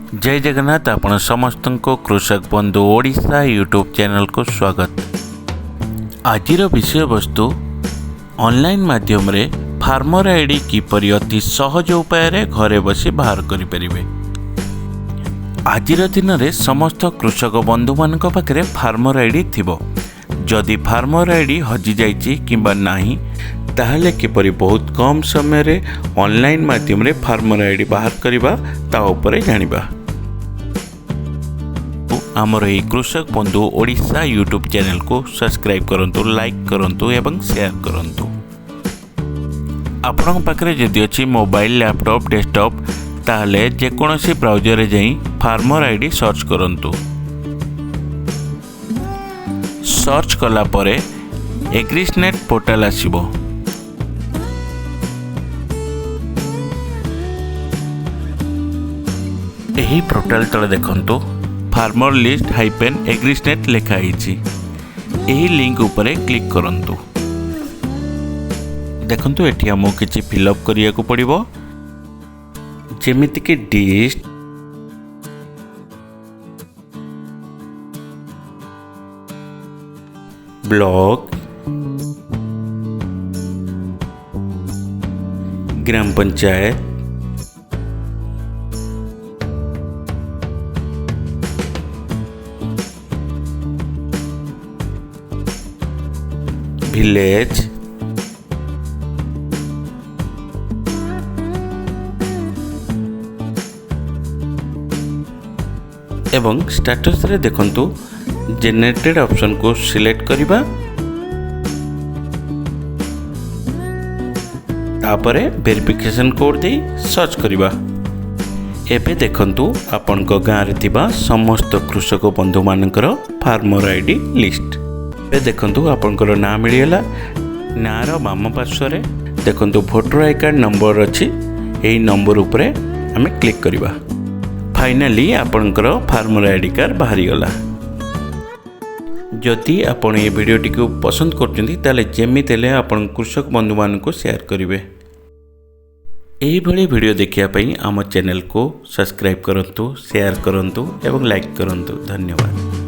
जय जगन्नाथ। आपण समस्त को कृषक बंधु ओडिशा यूट्यूब चैनल को स्वागत। आजिर विषय वस्तु ऑनलाइन माध्यम रे फार्मर आईडी किपरि अति सहज उपाय रे घरे बसी बाहर करि परिबे। आजिर दिन रे समस्त कृषक बंधु मानक पाखरे फार्मर आईडी थिबो। जदि फार्मर आईडी हजि जाइछि किंबा नाही ताहले किपरि बहुत कम समय रे ऑनलाइन माध्यम रे फार्मर आईडी बाहर करिबा ता उपरे जानिबा। आमर ए कृषक बंधु ओडिशा यूट्यूब चैनल को सब्सक्राइब करंतु, लाइक करंतु एवं शेयर करंतु। आपन पाखरे जदि अछि मोबाइल, लैपटॉप, डेस्कटॉप ताहले जेकोनोसी ब्राउजर रे जाई फार्मर आईडी सर्च करंतु। सर्च कला परे एग्रीस्नेट पोर्टल आसीबो। एही पोर्टल तले देखंतु फार्मर लिस्ट हाइपेन एग्रीस्नेट लिखाई। यही लिंक उपरे क्लिक करंतु। देखंतु एठी हमो किछि फिलअप करिया को पड़िबो, जेमिति कि डिस्ट, ब्लॉक, ग्राम पंचायत, विलेज, एवं स्टेटस रे देखंतु जनरेटेड ऑप्शन को सिलेक्ट करिबा। तापरे वेरिफिकेशन कोड दे सर्च करिबा। एबे देखंतु आपनको गाँ रे थिबा समस्त कृषक बंधु मानकर फार्मर आईडी लिस्ट। ए देखंतु आपनकर नाम मिलियला। नार बाम पार्श्व रे देखंतु वोटर आई कार्ड नंबर अछि। एही नंबर उपरे हमें क्लिक करिबा। फाइनली आपनकर फार्मर आईडी कार्ड बाहरी गला। जदि आपण ए वीडियोटी को पसंद करछन्ती ताले जेमिति हेले आपण कृषक बंधु मान को शेयर करिवे। एही भली वीडियो देखिया पई आम चैनल को सब्सक्राइब करंतु, शेयर करंतु एवं लाइक करंतु। धन्यवाद।